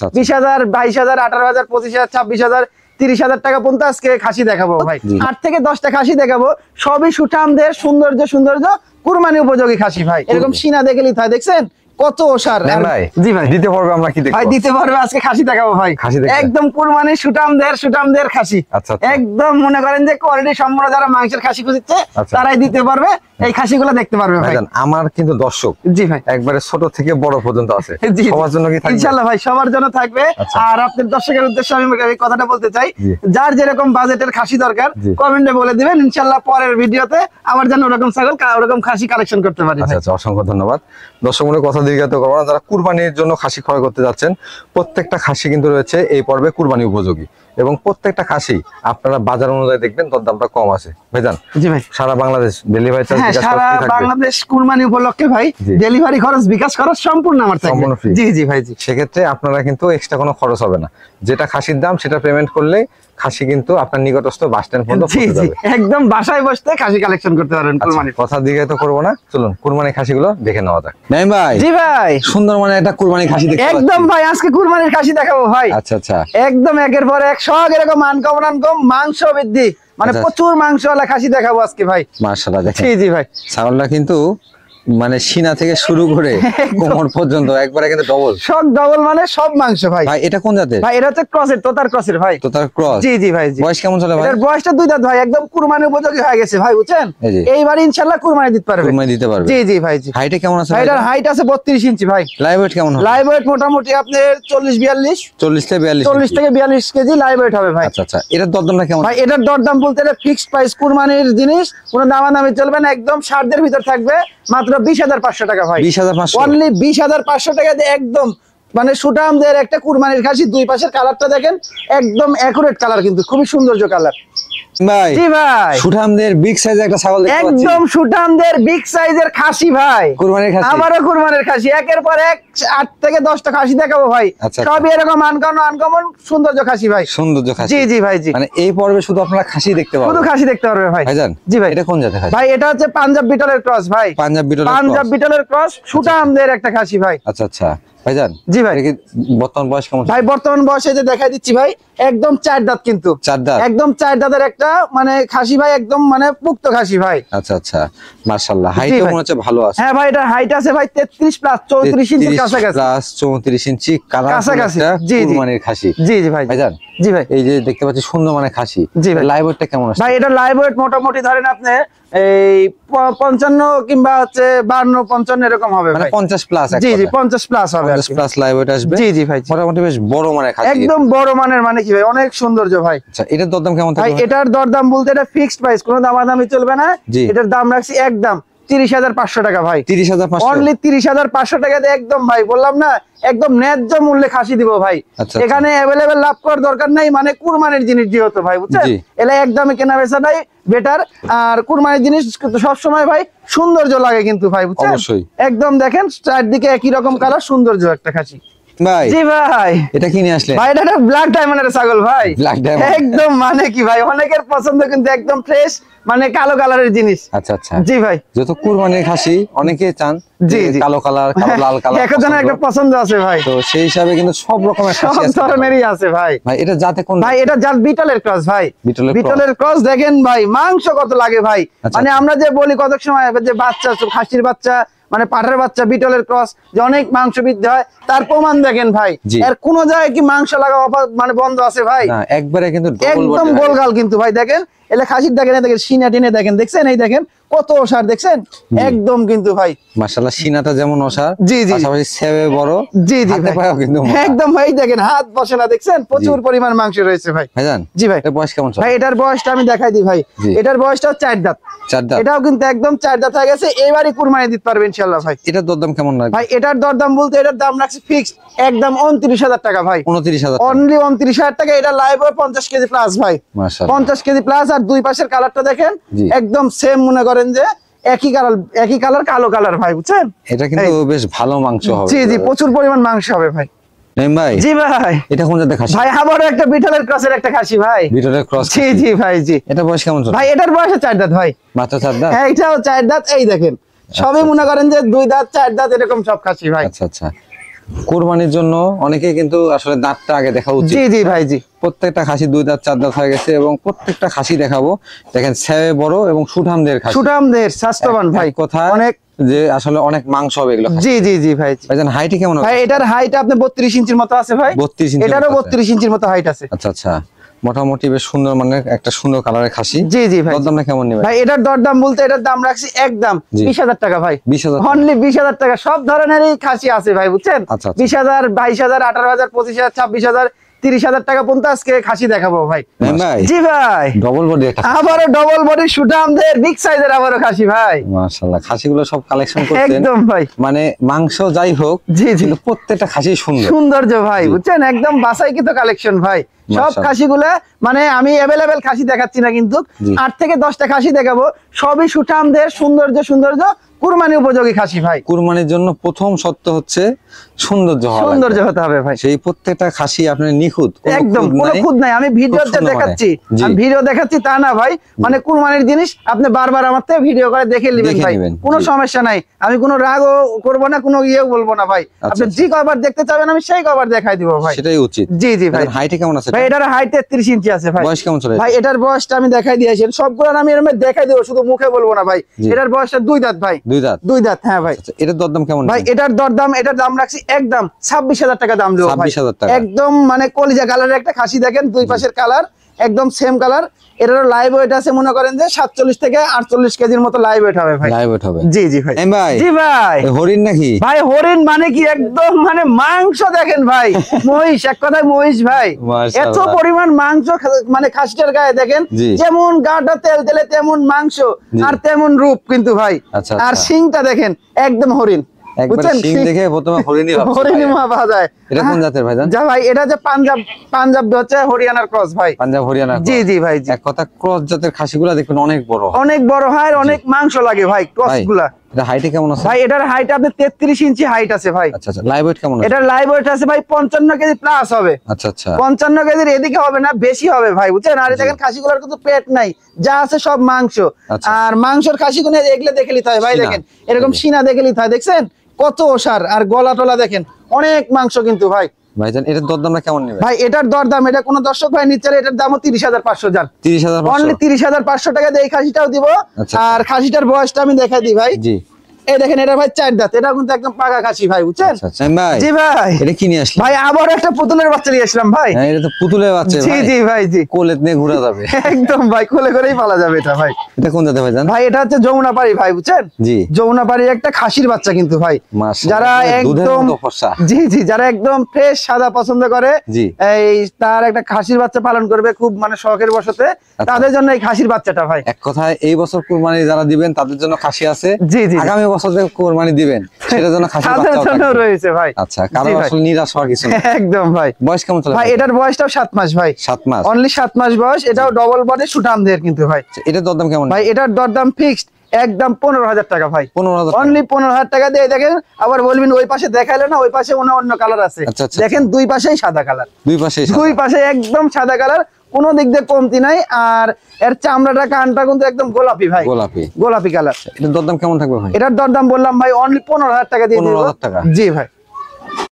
20,000 22,000 18,000 25,000 26,000 30,000 টাকা পর্যন্ত আজকে খাসি দেখাবো ভাই। 8 থেকে 10টা খাসি দেখাবো, সবই সুঠামদের সৌন্দর্য কুরবানি উপযোগী খাসি ভাই। এরকম সিনা দেখলেই হয়, দেখছেন কত ওসার ভাই। জি ভাই দিতে পারবে, আমরা কি দেখব ভাই? দিতে পারবে, আজকে খাসি দেখাবো ভাই। একদম কুরবানি সুঠামদের খাসি। একদম মনে করেন যে কোয়ালিটি সম্পূর্ণ, যারা মাংসের খাসি খুঁজছে তারাই দিতে পারবে, এই খাসিগুলো দেখতে পারবে ভাই। আমার কিন্তু দর্শক জি ভাই একবারে ছোট থেকে বড় পর্যন্ত আছে, সবার জন্য কি থাকবে? ইনশাআল্লাহ ভাই, সবার জন্য থাকবে। আর আপনাদের দর্শকের উদ্দেশ্যে আমি এই কথাটা বলতে চাই, যার যেরকম বাজেটের খাসি দরকার কমেন্টে বলে দিবেন, ইনশাআল্লাহ পরের ভিডিওতে আমার জন্য ওরকম ছাগল ওরকম খাসি কালেকশন করতে পারি। আচ্ছা, অসংখ্য ধন্যবাদ। দর্শক মনে কথা দীর্ঘায়িত করবো না, যারা কুরবানির জন্য খাসি ক্রয় করতে যাচ্ছেন, প্রত্যেকটা খাসি কিন্তু রয়েছে এই পর্বে কুরবানি উপযোগী, এবং প্রত্যেকটা খাসি আপনারা বাজার অনুযায়ী দেখবেন দরদামটা কম আছে ভাইজান। জি ভাই, সারা বাংলাদেশ ডেলিভারি চার্জ? হ্যাঁ, সারা বাংলাদেশ কুরবানি উপলক্ষে ভাই ডেলিভারি খরচ বিকাশ খরচ সম্পূর্ণ আমার থাকবে। জি জি ভাই জি। সেক্ষেত্রে আপনারা কিন্তু এক্সট্রা কোনো খরচ হবে না, যেটা খাসির দাম সেটা পেমেন্ট করলে খাসি কিন্তু আপনার নিকটস্থ বাস স্ট্যান্ড পর্যন্ত পৌঁছে যাবে। একদম বাসায় বসে খাসি কালেকশন করতে পারবেন কুরবানি। কথা দীর্ঘায়িত করবো না, চলুন কুরবানি খাসিগুলো দেখে নেওয়া যাক। নাইম ভাই। জি ভাই, সুন্দর মানে একটা কুরবানি খাসি দেখতে পাচ্ছি। একদম ভাই, আজকে কুরবানির খাসি দেখাবো ভাই। আচ্ছা, একদম একের পর এক সব এরকম আনকমন মাংস বৃদ্ধি, মানে প্রচুর মাংসওয়ালা খাসি দেখাবো আজকে ভাই। মাশাআল্লাহ, দেখেন। জি জি ভাই, ছাগলটা কিন্তু মানে সিনা থেকে শুরু করে কোমর পর্যন্ত একবারে কিন্তু ডবল, সব ডবল, মানে সব মাংস ভাই। ভাই এটা কোন জাতের ভাই? এটা হচ্ছে ক্রসের, তোতার ক্রসের ভাই। তোতার ক্রস? জি জি ভাই জি। বয়স কেমন চলে ভাই? এর বয়সটা 2 দাঁত ভাই, একদম কুরবানি উপযোগী হয়ে গেছে ভাই, বুঝছেন? এইবার ইনশাআল্লাহ কুরবানি দিতে পারবে। কুরবানি দিতে পারবে। জি জি ভাই জি। হাইটে কেমন আছে? এটার হাইট আছে 32 ইঞ্চি ভাই। লাইভ ওয়েট কেমন হবে? লাইভ ওয়েট মোটামুটি আপনার 40 থেকে 42 কেজি লাইভ ওয়েট হবে ভাই। আচ্ছা, এটার দরদামটা কেমন ভাই? এটার দরদাম বলতে এটা ফিক্সড প্রাইস, কুরবানির জিনিস, কোনো দামাদামি চলবে না, একদম 60 ভিতর থাকবে, মাত্র 20,500 টাকা ভাই। 20,500? অনলি 20,500 টাকা দিয়ে একদম মানে সুঠামদের একটা কুরবানির খাসি। দুই পাশের কালারটা দেখেন, একদম অ্যাকুরেট কালার, কিন্তু খুবই সৌন্দর্য কালার ভাই। জি ভাই, সুঠামদের বিগ সাইজের একটা ছাগল দেখতে পাচ্ছি। একদম সুঠামদের বিগ সাইজের খাসি ভাই, কুরবানির খাসি। আমারও কুরবানির খাসি, একের পর এক 8 থেকে 10টা খাসি দেখাবো ভাই। সবই এরকম আনকমন সৌন্দর্য খাসি ভাই। সৌন্দর্য খাসি। জি জি ভাই জি। মানে এই পর্বে শুধু আপনারা খাসি দেখতে পাবেন, শুধু খাসি দেখতে পারবে ভাই। ভাইজান জি ভাই। এটা কোন জাতের খাসি? ভাই এটা হচ্ছে পাঞ্জাব বিটলের ক্রস ভাই। পাঞ্জাব বিটলের ক্রস, সুঠামদের একটা খাসি ভাই। আচ্ছা ভাইজান। জি ভাই, বর্তমান বয়স কেমন? ভাই বর্তমান বয়সে যে দেখাই দিচ্ছি ভাই, একদম 4 দাঁত, কিন্তু 4 দাঁত, একদম 4 দাঁতের একটা মানে খাসি ভাই, একদম মানে পুক্ত খাসি ভাই। আচ্ছা মাশাআল্লাহ, হাইট মনে হচ্ছে ভালো আছে। হ্যাঁ ভাই, এটা হাইট আছে ভাই 33 প্লাস 34 ইঞ্চি কাছাকাছি, প্লাস 34 ইঞ্চি কাছাকাছি। জি কুরবানির খাসি। জি ভাই ভাইজান। জি ভাই, এই যে দেখতে পাচ্ছি সুন্দর মানে খাসি। জি ভাই, লাইভ ওয়েটটা কেমন আছে? ভাই এটা লাইভ ওয়েট মোটামুটি ধরেন আপনি এই 55 কিংবা হচ্ছে 52 55 এরকম হবে, মানে 50 প্লাস। জি জি 50 প্লাস হবে, 50 প্লাস লাইভ ওয়েট আসবে। জি জি ভাই, মোটামুটি বেশ বড় মানের খাসি, একদম বড় মানের, মানে কি ভাই অনেক সৌন্দর্য ভাই। আচ্ছা, এটার দরদাম কেমন থাকবে ভাই? এটার দরদাম বলতে এটা ফিক্সড প্রাইস, কোনো দামাদামি চলবে না। এটার দাম রাখছি একদম 30,500 টাকা ভাই। 30,500? অনলি 30,500 টাকা দিয়ে একদম ভাই, বললাম না একদম ন্যায্য মূল্যে খাসি দিব ভাই। এখানে অ্যাভেলেবেল লাভ করার দরকার নাই, মানে কুরবানির জিনিস যেহেতু ভাই, বুঝছেন, এলা একদমই কেনা বেচা নাই বেটার। আর কুরবানির জিনিস সবসময় ভাই সৌন্দর্য লাগে কিন্তু ভাই, বুঝছেন? একদম দেখেন চারদিকে একই রকম কালার, সৌন্দর্য একটা খাসি ভাই। জি ভাই, এটা কি নিয়ে আসলে? ভাই এটা ব্ল্যাক ডায়মন্ডের ছাগল ভাই। ব্ল্যাক ডায়মন্ড, একদম মানে কি ভাই, অনেকের পছন্দ কিন্তু একদম ফ্রেশ, মানে কালো কালারের জিনিস। আচ্ছা জি ভাই, যত কুরবানির খাসি অনেকে চান জি কালো কালার, লাল কালার, একজনের একটা পছন্দ আছে ভাই, তো সেই হিসাবে কিন্তু সব রকমের খাসি আছে, সব ধরনেরই আছে ভাই। ভাই এটা জাতে কোন? ভাই এটা জাত বিটলের ক্রস ভাই। বিটলের ক্রস দেখেন ভাই, মাংস কত লাগে ভাই, মানে আমরা যে বলি কত সময় যে বাচ্চা, খাসির বাচ্চা মানে পাঠার বাচ্চা, বিটলের ক্রস যে অনেক মাংস বৃদ্ধি হয়, তার প্রমাণ দেখেন ভাই। এর কোন জায়গায় কি মাংস লাগা মানে বন্ধ আছে ভাই? একবারে কিন্তু একদম গোলগাল কিন্তু ভাই, দেখেন এলে খাসির দেখেন, দেখেন সিনা টিনে দেখেন, দেখছেন এই দেখেন কত ওসার, দেখছেন একদম কিন্তু ভাই মাশাআল্লাহ, সিনাটা যেমন ওসার, জি জি পাশাপাশি সেবে বড়, জি জি ভাই কিন্তু একদম ভাই, দেখেন হাত বসে না, দেখছেন প্রচুর পরিমাণ মাংস রয়েছে ভাই। ভাইজান জি ভাই, এর বয়স কেমন? ভাই এটার বয়সটা আমি দেখাই দিই ভাই, এটার বয়সটা 4 দাঁত। এটাও কিন্তু একদম 4 দাঁত হয়ে গেছে, এবারই কুরবানি দিতে পারবে ইনশাআল্লাহ ভাই। এটার দরদাম কেমন লাগবে? ভাই এটার দরদাম বলতে এটার দাম রাখছি ফিক্সড একদম 29,000 টাকা ভাই। 29,000 অনলি 29,000 টাকা। এটা লাইভ 50 কেজি প্লাস ভাই, মাশাআল্লাহ 50 কেজি প্লাস। আর দুই পাশের কালারটা দেখেন, একদম সেম, মনে করেন যে একই কালার কালো কালার ভাই, বুঝছেন? এটা কিন্তু বেশ ভালো মাংস হবে। জি জি, প্রচুর পরিমাণ মাংস হবে ভাই। ভাই জি ভাই, এটা কোন জাতের খাসি? ভাই আবারও একটা বিটলের ক্রসের একটা খাসি ভাই। বিটলের ক্রস? জি জি ভাই জি। এটা বয়স কেমন চলে? ভাই এটার বয়স 4 দাঁত ভাই, মাত্র 4 দাঁত। হ্যাঁ এটাও 4 দাঁত, এই দেখেন সবই মনে করেন যে 2 দাঁত 4 দাঁত এরকম সব খাসি ভাই। আচ্ছা কুরবানির জন্য অনেকে কিন্তু আসলে দাঁতটা আগে দেখা উচিত। জি জি ভাই জি। প্রত্যেকটা খাসি 2 দাঁত 4 দাঁত হয়ে গেছে এবং প্রত্যেকটা খাসি দেখাবো। দেখেন সেবে বড় এবং সুঠামদের খাসি। সুঠামদের স্বাস্থ্যবান ভাই। কথা অনেক যে আসলে অনেক মাংস হবে এগুলো। জি জি জি ভাই। ভাইজান হাইট কেমন হবে? ভাই এটার হাইট আপনি 32 ইঞ্চির মতো আছে ভাই। 32 ইঞ্চি। এটারও 32 ইঞ্চির মতো হাইট আছে। আচ্ছা আচ্ছা, মোটামুটি বেশ সুন্দর মানের একটা সুন্দর কালারের খাসি। জি জি ভাই। দরদামটা কেমন নেবেন ভাই? এটার দরদাম বলতে এটার দাম রাখছি একদম 20,000 টাকা ভাই। 20,000 অনলি 20,000 টাকা। সব ধরনেরই খাসি আছে ভাই, বুঝছেন? আচ্ছা, আচ্ছা। 20,000, 22,000, 18,000, 25,000, 26,000, 30,000 টাকা পর্যন্ত আজকে খাসি দেখাবো ভাই। ভাই জি ভাই। ডবল বডি একটা আবারও ডবল বডি সুঠামদের বিগ সাইজের আবারও খাসি ভাই। মাশাআল্লাহ, খাসিগুলো সব কালেকশন করতেন একদম ভাই। মানে মাংস যাই হোক, জি জি, কিন্তু প্রত্যেকটা খাসি সুন্দর সৌন্দর্য ভাই, বুঝছেন? একদম বাছাইকৃত কালেকশন ভাই। সব মাশাআল্লাহ। খাসিগুলা মানে আমি অ্যাভেলেবেল খাসি দেখাচ্ছি না, কিন্তু 8 থেকে 10টা খাসি দেখাবো, সবই সুঠামদের সৌন্দর্য কুরবানি উপযোগী খাসি ভাই। কুরবানির জন্য প্রথম শর্ত হচ্ছে সৌন্দর্য হতে হবে ভাই। সেই প্রত্যেকটা খাসি আপনার নিখুঁত, একদম কোনো খুঁত নাই। আমি ভিডিওতে দেখাচ্ছি, আমি ভিডিও দেখাচ্ছি তা না ভাই, মানে কুরবানির জিনিস আপনি বারবার আমার থেকে ভিডিও করে দেখে নেবেন ভাই, কোনো সমস্যা নাই। আমি কোনো রাগও করব না, কোনো ইয়েও বলবো না ভাই। আপনি যে কয়বার দেখতে চাবেন আমি সেই কয়বার দেখাই দিব ভাই, সেটাই উচিত। জি জি ভাই। হাইটে কেমন আছে ভাই? এটার হাইট 33 ইঞ্চি আছে ভাই। বয়স কেমন চলে ভাই? এটার বয়সটা আমি দেখাই দিয়েছি, সবগুলো আমি এরকম দেখাই দেব, শুধু মুখে বলবো না ভাই। এটার বয়সটা 2 দাঁত ভাই। 2 দাঁত? হ্যাঁ ভাই। এটার দরদাম কেমন ভাই? এটার দাম রাখছি একদম 26,000 টাকা দাম দেবো ভাই। 26,000 টাকা। একদম মানে কলিজা কালারের একটা খাসি, দেখেন দুই পাশের কালার একদম সেম কালার। এটারও লাইভ ওয়েট আছে মনে করেন যে 47 থেকে 48 কেজির মতো লাইভ ওয়েট হবে ভাই। লাইভ ওয়েট হবে? জি জি ভাই। ভাই জি ভাই। হরিণ নাকি ভাই? হরিণ মানে কি, একদম মানে মাংস দেখেন ভাই, মহিষ, এক কথায় মহিষ ভাই। এত পরিমাণ মাংস মানে খাসিটার গায়ে দেখেন, যেমন গাটা তেল তেলে তেমন মাংস আর তেমন রূপ কিন্তু ভাই। আর শিংটা দেখেন একদম হরিণ, একবার শিং দেখে প্রথমে হরিণই ভাবছি। হরিণই ভাবা যায়। এটা কোন জাতের ভাইজান? যা ভাই, এটা যে পাঞ্জাব হচ্ছে হরিয়ানার ক্রস ভাই। পাঞ্জাব হরিয়ানা? জি জি ভাই। এক কথা ক্রস জাতের খাসিগুলো দেখবেন অনেক বড় হয়, অনেক মাংস লাগে ভাই ক্রসগুলা। এটা হাইটে কেমন আছে ভাই? এটার হাইট আপনি 33 ইঞ্চি হাইট আছে ভাই। আচ্ছা আচ্ছা। লাইভ ওয়েট কেমন আছে? এটার লাইভ ওয়েট আছে ভাই 55 কেজি প্লাস হবে। আচ্ছা আচ্ছা। 55 কেজির এদিকে হবে না, বেশি হবে ভাই, বুঝছেন? আর দেখেন খাসিগুলোর কিন্তু পেট নাই, যা আছে সব মাংস। আর মাংসের খাসিগুলো এগুলো দেখে নিতে হয় ভাই। দেখেন এরকম সিনা দেখে নিতে হয়, দেখছেন কত ওসার, আর গলা টলা দেখেন অনেক মাংস কিন্তু ভাই। ভাইজান এটার দরদামটা কেমন নেবেন? ভাই এটার দরদাম, এটা কোনো দর্শক ভাই নিচ্ছে, এটার দামও 30,500 জান। 30,500? অনলি 30,500 টাকা দিয়ে এই খাসিটাও দিব। আর খাসিটার বয়সটা আমি দেখাই দিই ভাই। জি। এই দেখেন, এটা ভাই 4 দাঁত, এটা কিন্তু একদম পাকা খাসি ভাই, বুঝছেন? জি ভাই। এটা কি নিয়ে আসলেন ভাই? আবার একটা পুতুলের বাচ্চা নিয়ে আসলাম ভাই। হ্যাঁ, এটা তো পুতুলের বাচ্চা। জি জি ভাই জি। কোলে নিয়ে ঘোরা যাবে একদম ভাই, কোলে করেই পালা যাবে এটা ভাই। এটা কোন জাতের ভাইজান? ভাই এটা হচ্ছে যমুনাপাড়ি ভাই, বুঝছেন? জি। যমুনাপাড়ির একটা খাসির বাচ্চা কিন্তু ভাই। মাশাআল্লাহ, যারা একদম জি জি, যারা একদম ফ্রেশ সাদা পছন্দ করে, এই তার একটা খাসির বাচ্চা পালন করবে খুব মানে শখের বশতে, তাদের জন্য এই খাসির বাচ্চাটা ভাই। এক কথায় এই বছর কুরবানি যারা দিবেন তাদের জন্য খাসি আছে। জি জি। আগামী বছর যে কুরবানি দিবেন সেটার জন্য খাসির বাচ্চাও রয়েছে ভাই। আচ্ছা, কারণ আসলে নিরাশ হওয়ার কিছু না। একদম ভাই। বয়স কেমন চলে ভাই? এটার বয়সটাও 7 মাস ভাই। 7 মাস? অনলি 7 মাস বয়স। এটাও ডবল বডি সুঠামদের কিন্তু ভাই। এটার দরদাম কেমন? ভাই এটার দরদাম ফিক্সড একদম 15,000 টাকা ভাই। 15,000? অনলি 15,000 টাকা দিয়ে দেখেন। আবার বলবেন ওই পাশে দেখাইলো না, ওই পাশে অন্য কালার আছে। দেখেন দুই পাশেই সাদা কালার, দুই পাশে একদম সাদা কালার, কোনো দিক দিয়ে কমতি নাই। আর এর চামড়াটা কানটা কিন্তু একদম গোলাপি ভাই, গোলাপি কালার। এটার দরদাম কেমন থাকবে ভাই? এটার দরদাম বললাম ভাই অনলি 15,000 টাকা দিয়ে দিব। 15,000 টাকা? জি ভাই।